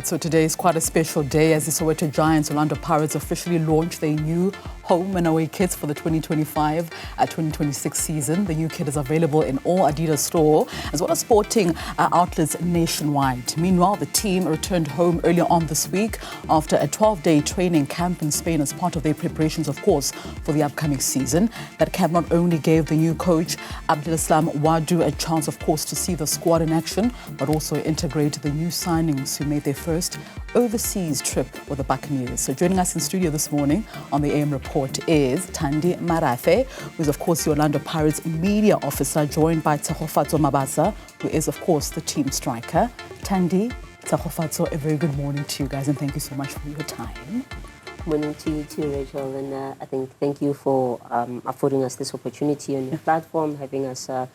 So today is quite a special day as the Soweto Giants Orlando Pirates officially launched their new home and away kits for the 2025-2026 season. The new kit is available in all Adidas store as well as sporting outlets nationwide. Meanwhile, the team returned home earlier on this week after a 12-day training camp in Spain as part of their preparations, of course, for the upcoming season. That camp not only gave the new coach Abdelislam Wadu a chance, of course, to see the squad in action, but also integrate the new signings who made their first overseas trip with the Buccaneers. So joining us in studio this morning on the AM Report is Thandi Merafe, who is of course the Orlando Pirates media officer, joined by Tshegofatso Mabasa, who is of course the team striker. Thandi, Tshegofatso, a very good morning to you guys and thank you so much for your time. Morning to you too, Rachel, and I think thank you for affording us this opportunity on your platform, having us at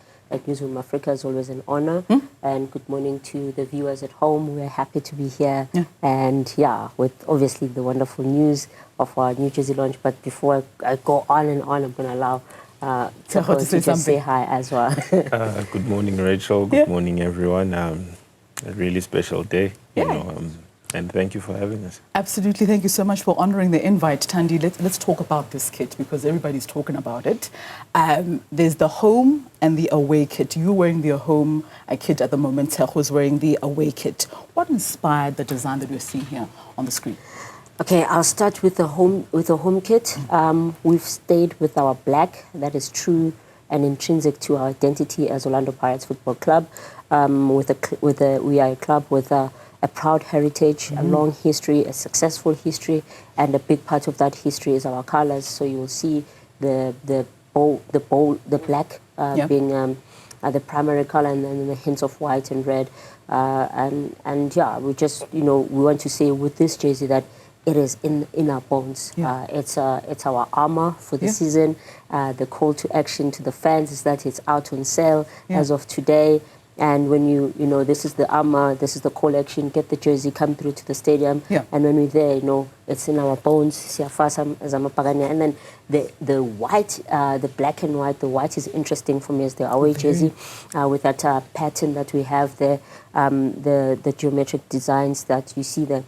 Newzroom Afrika is always an honor. And good morning to the viewers at home. We're happy to be here. And with obviously the wonderful news of our New Jersey launch. But before I go on and on, I'm going to allow Tshego to just say hi as well. Good morning, Rachel. Good morning, everyone. A really special day, you know, and thank you for having us. Absolutely. Thank you so much for honoring the invite, Thandi. Let's talk about this kit because everybody's talking about it. There's the home and the away kit. You're wearing the home kit at the moment. Tshego's wearing the away kit. What inspired the design that we're seeing here on the screen? Okay, I'll start with the home kit. We've stayed with our black. That is true and intrinsic to our identity as Orlando Pirates Football Club. We are a club with a proud heritage, a long history, a successful history, and a big part of that history is our colors. So you will see the black being the primary color, and then the hints of white and red. We just we want to say with this jersey that it is in our bones. It's our armor for the season. The call to action to the fans is that it's out on sale as of today. And when this is the armor, this is the call action, get the jersey, come through to the stadium. And when we're there, it's in our bones. And then the white, the black and white, the white is interesting for me as the away jersey with that pattern that we have there, the geometric designs that you see there.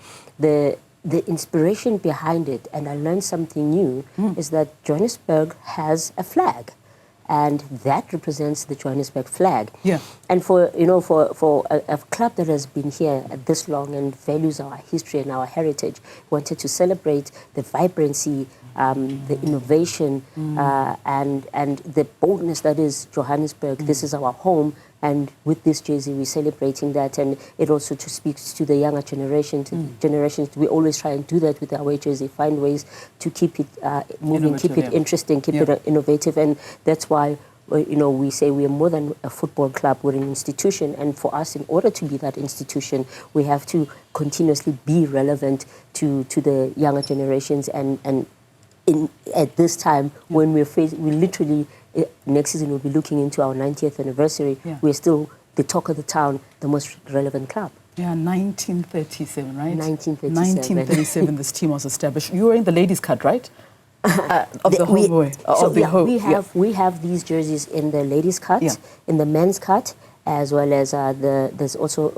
The inspiration behind it, and I learned something new, is that Johannesburg has a flag. And that represents the Johannesburg flag. And for a club that has been here this long and values our history and our heritage, wanted to celebrate the vibrancy, the innovation, and the boldness that is Johannesburg. This is our home. And with this jersey, we're celebrating that, and it also speaks to the younger generation, generations. We always try and do that with our away jersey, find ways to keep it moving, keep it interesting, keep it innovative, and that's why we say we are more than a football club, we're an institution, and for us, in order to be that institution, we have to continuously be relevant to the younger generations, and at this time when we literally. Next season, we'll be looking into our 90th anniversary. We're still the talk of the town, the most relevant club. 1937, right? 1937. This team was established. You were in the ladies' cut, right? We have these jerseys in the ladies' cut, in the men's cut, as well as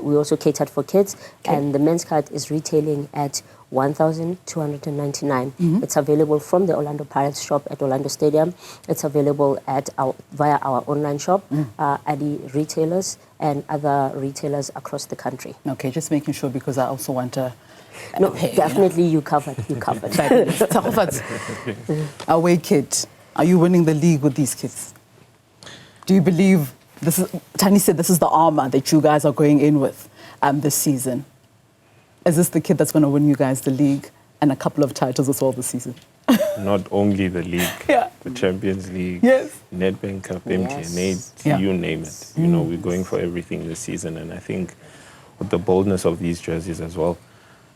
we also catered for kids, and the men's cut is retailing at 1,299. It's available from the Orlando Pirates shop at Orlando Stadium. It's available via our online shop, Adi retailers and other retailers across the country. Okay, just making sure because I also want to. No, definitely you covered. You covered. Away kit. Are you winning the league with these kits? Do you believe this is? Thandi said this is the armor that you guys are going in with this season. Is this the kit that's going to win you guys the league and a couple of titles as well this season? Not only the league, the Champions League, Nedbank Cup, MTN8, you name it. We're going for everything this season, and I think with the boldness of these jerseys as well,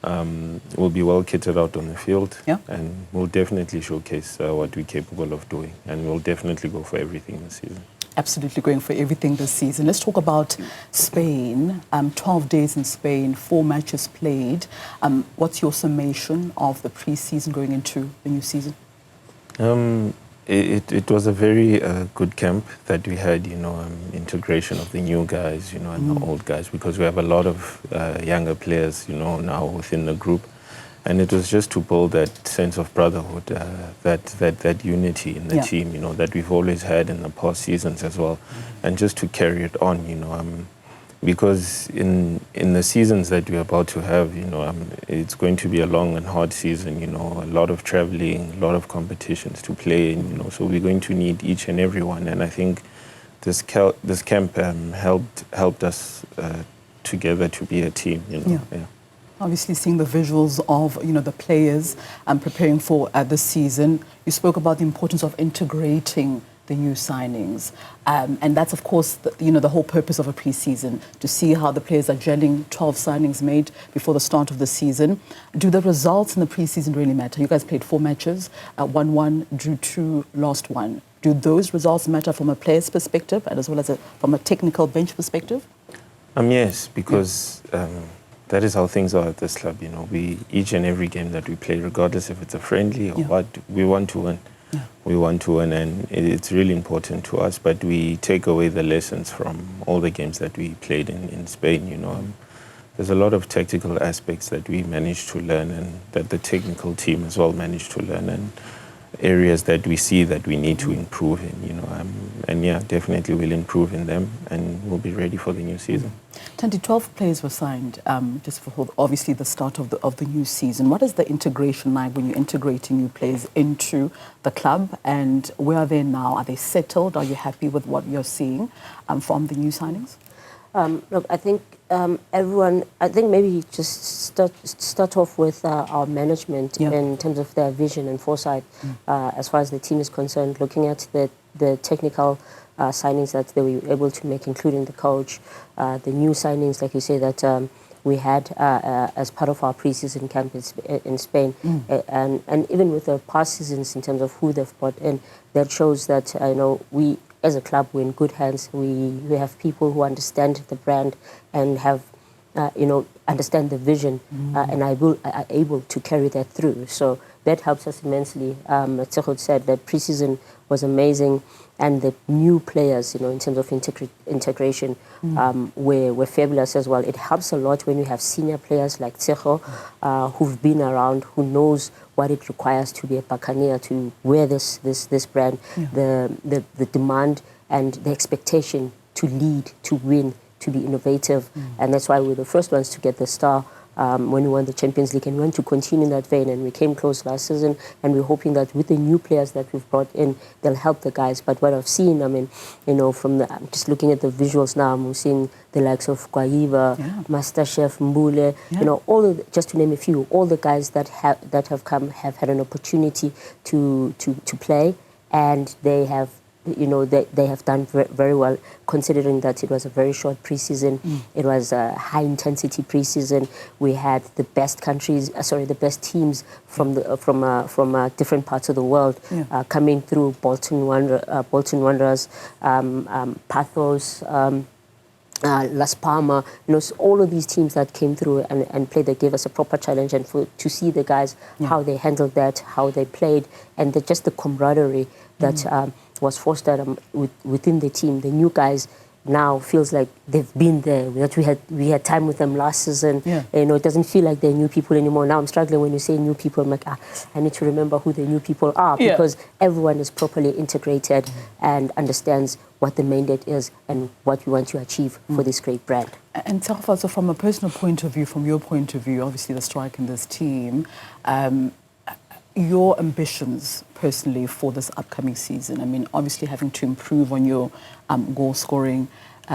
we'll be well kitted out on the field, and we'll definitely showcase what we're capable of doing, and we'll definitely go for everything this season. Absolutely going for everything this season. Let's talk about Spain. 12 days in Spain, 4 matches played. What's your summation of the pre-season going into the new season? It was a very good camp that we had, integration of the new guys, and the old guys, because we have a lot of younger players, now within the group. And it was just to build that sense of brotherhood, that unity in the team, that we've always had in the past seasons as well. And just to carry it on, because in the seasons that we're about to have, it's going to be a long and hard season, a lot of traveling, a lot of competitions to play in, so we're going to need each and every one. And I think this camp helped us together to be a team, Yeah. Obviously seeing the visuals of, the players preparing for this season. You spoke about the importance of integrating the new signings. And that's, of course, the whole purpose of a pre-season, to see how the players are gelling, 12 signings made before the start of the season. Do the results in the pre-season really matter? You guys played 4 matches, 1-1, drew 2, lost 1. Do those results matter from a player's perspective and as well as from a technical bench perspective? Yes, because that is how things are at this club. We each and every game that we play, regardless if it's a friendly or what, we want to win. Yeah. We want to win, and it's really important to us. But we take away the lessons from all the games that we played in Spain. There's a lot of tactical aspects that we managed to learn, and that the technical team as well managed to learn, and areas that we see that we need to improve in, and definitely we'll improve in them, and we'll be ready for the new season. 12 players were signed just for obviously the start of the new season. What is the integration like when you're integrating new players into the club, and where are they now? Are they settled? Are you happy with what you're seeing from the new signings? Look, I think everyone, maybe just start off with our management in terms of their vision and foresight as far as the team is concerned, looking at the technical signings that they were able to make, including the coach, the new signings, like you say, that we had as part of our pre-season camp in Spain, and even with the past seasons in terms of who they've brought in, that shows that we, as a club, we're in good hands. We have people who understand the brand and have, understand the vision and are able to carry that through. So that helps us immensely. Tshegofatso said that pre-season was amazing, and the new players, in terms of integration, were fabulous as well. It helps a lot when you have senior players like Tshegofatso, who've been around, who knows what it requires to be a Buccaneer, to wear this brand, the demand and the expectation to lead, to win, to be innovative. And that's why we're the first ones to get the star when we won the Champions League, and we want to continue in that vein, and we came close last season, and we're hoping that with the new players that we've brought in, they'll help the guys. But what I've seen, from I'm just looking at the visuals now, I'm seeing the likes of Kwaiva, Master Chef Mbule, just to name a few, all the guys that have come have had an opportunity to play, and they have they have done very well, considering that it was a very short pre-season. It was a high-intensity pre-season. We had the best the best teams from different parts of the world coming through. Bolton Wanderers, Pathos, Las Palmas, all of these teams that came through and played, that gave us a proper challenge, and to see the guys, how they handled that, how they played, and just the camaraderie that was fostered within the team. The new guys now feels like they've been there, that we had time with them last season. It doesn't feel like they're new people anymore. Now I'm struggling when you say new people. I'm like, I need to remember who the new people are, because everyone is properly integrated and understands what the mandate is and what we want to achieve for this great brand. And Tshegofatso, from a personal point of view, from your point of view, obviously the strike in this team, your ambitions personally for this upcoming season? I mean, obviously having to improve on your goal scoring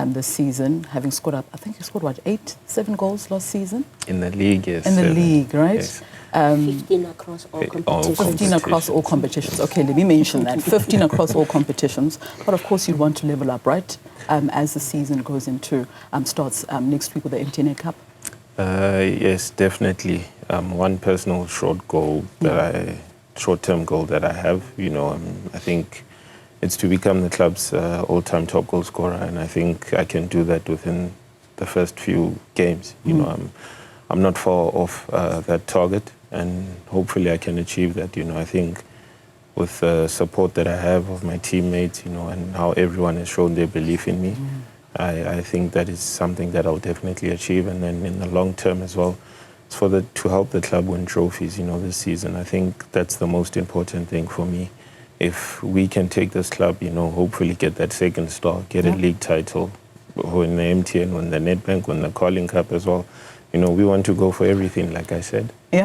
this season, having scored up, I think you scored, 7 goals last season? In the league, yes. In the league, right? Yes. 15 across all competitions. 15 across all competitions. Okay, let me mention that. 15 across all competitions. But of course, you'd want to level up, right? As the season goes into, starts next week with the MTN Cup. Yes, definitely. One personal short-term goal that I have, I think it's to become the club's all-time top goal scorer, and I think I can do that within the first few games. I'm not far off that target, and hopefully I can achieve that. I think with the support that I have of my teammates, you know, and how everyone has shown their belief in me, I think that is something that I'll definitely achieve. And then in the long term as well, it's to help the club win trophies, you know, this season. I think that's the most important thing for me. If we can take this club, you know, hopefully get that second star, get a league title, win the MTN, win the Nedbank, win the Calling Cup as well. You know, we want to go for everything, like I said. Yeah.